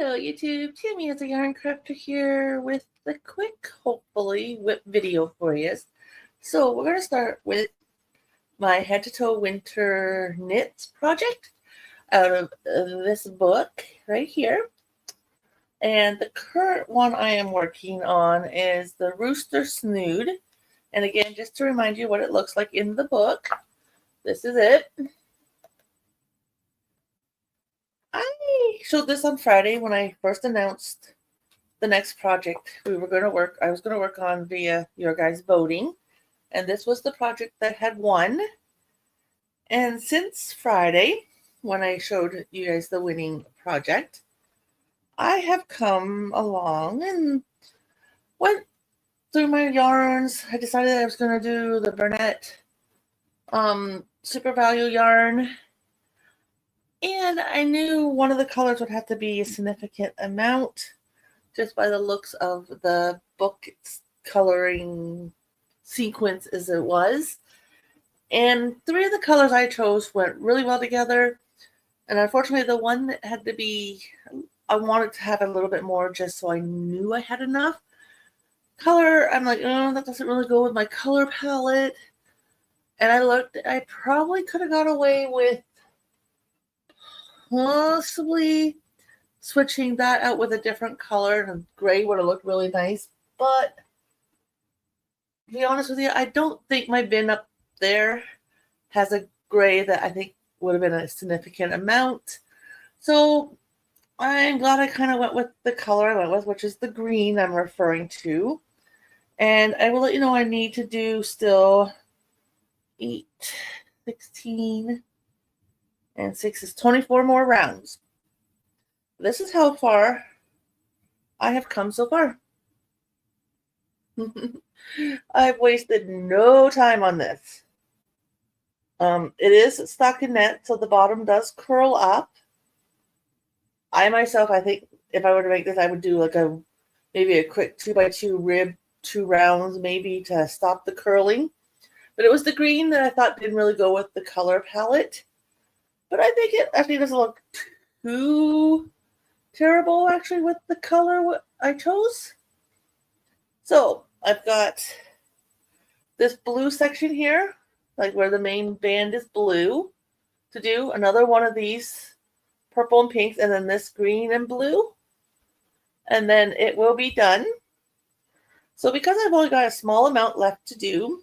Hello YouTube, Tammy as a yarn crafter here with the quick, hopefully, whip video for you. So we're going to start with my head to toe winter knits project out of this book right here. And the current one I am working on is the Rooster Snood. And again, just to remind you what it looks like in the book, this is it. I showed this on Friday when I first announced the next project I was going to work on via your guys' voting. And this was the project that had won. And since Friday, when I showed you guys the winning project, I have come along and went through my yarns. I decided I was going to do the Burnett Super Value yarn. And I knew one of the colors would have to be a significant amount just by the looks of the book coloring sequence as it was. And 3 of the colors I chose went really well together. And unfortunately, the one that had to be, I wanted to have a little bit more just so I knew I had enough color. I'm like, oh, that doesn't really go with my color palette. And I looked, I probably could have got away with possibly switching that out with a different color, and gray would have looked really nice. But to be honest with you, I don't think my bin up there has a gray that I think would have been a significant amount. So I'm glad I kind of went with the color I went with, which is the green I'm referring to. And I will let you know I need to do still 8, 16, and 6 is 24 more rounds. This is how far I have come so far. I've wasted no time on this. It is stockinette, so the bottom does curl up. I myself, I think if I were to make this, I would do like maybe a quick 2x2 rib, 2 rounds maybe to stop the curling. But it was the green that I thought didn't really go with the color palette. But I think it actually doesn't look too terrible actually with the color I chose. So I've got this blue section here, like where the main band is blue, to do another one of these purple and pinks, and then this green and blue, and then it will be done. So because I've only got a small amount left to do,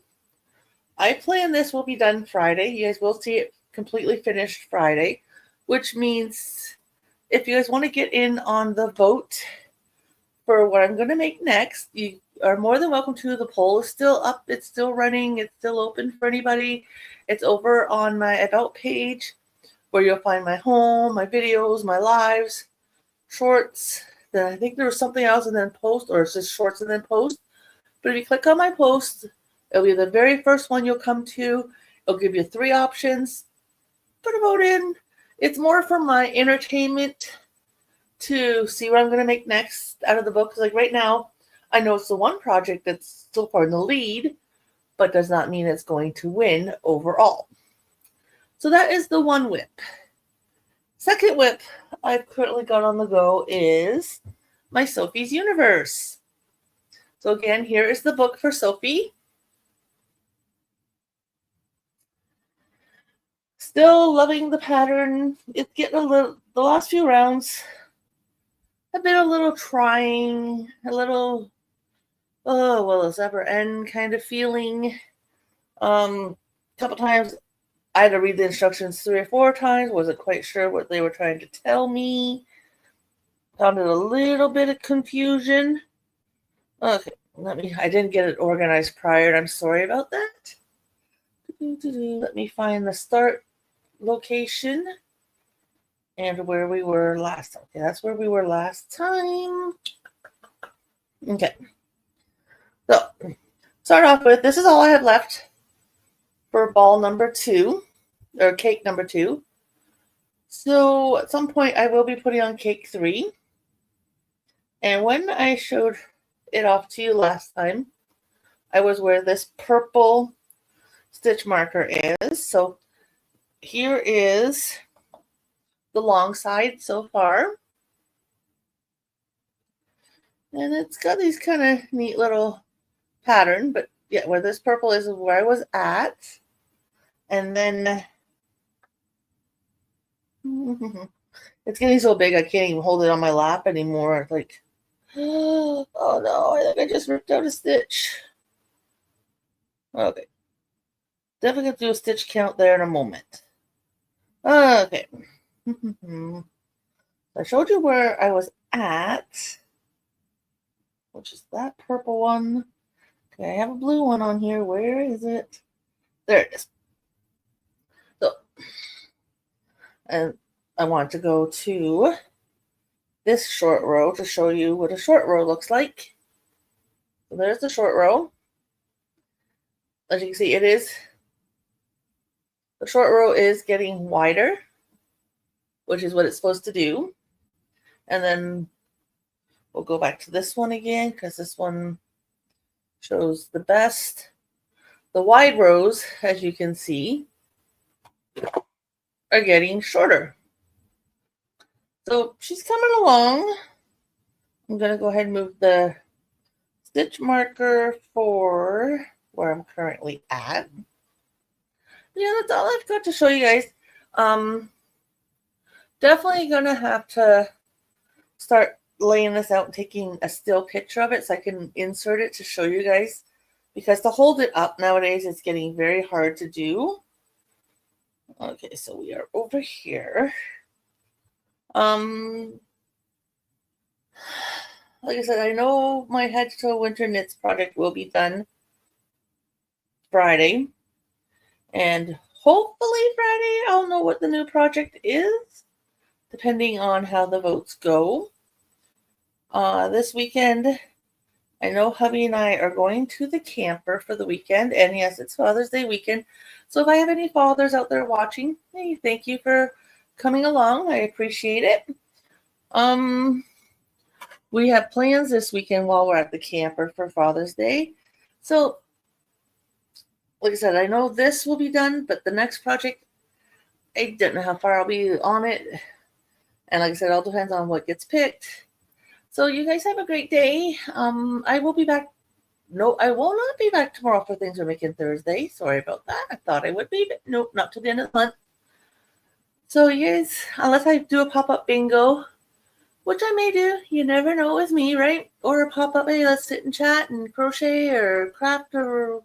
I plan this will be done Friday. You guys will see it completely finished Friday, which means if you guys want to get in on the vote for what I'm going to make next, you are more than welcome to. The poll is still up. It's still running. It's still open for anybody. It's over on my About page where you'll find my home, my videos, my lives, shorts. Then I think there was something else and then post, or it's just shorts and then post. But if you click on my post, it'll be the very first one you'll come to. It'll give you 3 options. Put a vote in. It's more for my entertainment to see what I'm going to make next out of the book. Because like right now, I know it's the one project that's so far in the lead, but does not mean it's going to win overall. So that is the one whip. Second whip I've currently got on the go is my Sophie's Universe. So again, here is the book for Sophie. Still loving the pattern. It's getting the last few rounds have been a little trying, a little, oh, will this ever end kind of feeling. A couple times I had to read the instructions 3 or 4 times. Wasn't quite sure what they were trying to tell me. Found it a little bit of confusion. Okay, I didn't get it organized prior, and I'm sorry about that. Let me find the start location and where we were last time. Okay, that's where we were last time. Okay. So, start off with, this is all I have left for ball number 2, or cake number 2. So, at some point, I will be putting on cake 3. And when I showed it off to you last time, I was where this purple stitch marker is. So, here is the long side so far. And it's got these kind of neat little pattern, but yeah, where this purple is where I was at. And then it's getting so big I can't even hold it on my lap anymore. Like, oh no, I think I just ripped out a stitch. Okay. Definitely gonna do a stitch count there in a moment. Okay. I showed you where I was at, which is that purple one. Okay, I have a blue one on here. Where is it? There it is. So, and I want to go to this short row to show you what a short row looks like. So there's the short row. As you can see, the short row is getting wider, which is what it's supposed to do. And then we'll go back to this one again because this one shows the best. The wide rows, as you can see, are getting shorter. So she's coming along. I'm going to go ahead and move the stitch marker for where I'm currently at. Yeah, that's all I've got to show you guys. Definitely going to have to start laying this out and taking a still picture of it so I can insert it to show you guys. Because to hold it up nowadays, it's getting very hard to do. Okay, so we are over here. Like I said, I know my head to toe winter knits project will be done Friday. And hopefully Friday I'll know what the new project is, depending on how the votes go. This weekend, I know hubby and I are going to the camper for the weekend. And yes, it's Father's Day weekend. So if I have any fathers out there watching, hey, thank you for coming along. I appreciate it. We have plans this weekend while we're at the camper for Father's Day. So, like I said, I know this will be done, but the next project, I don't know how far I'll be on it. And like I said, it all depends on what gets picked. So you guys have a great day. I will be back. No, I will not be back tomorrow for Things We're Making Thursday. Sorry about that. I thought I would be, but nope, not to the end of the month. So you guys, unless I do a pop-up bingo, which I may do, you never know with me, right? Or a pop-up, hey, let's sit and chat and crochet or craft or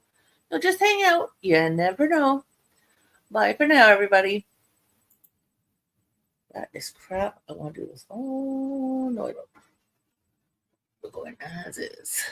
just hang out. You never know. Bye for now, everybody. That is crap. I want to do this. Oh, no, I don't. We're going as is.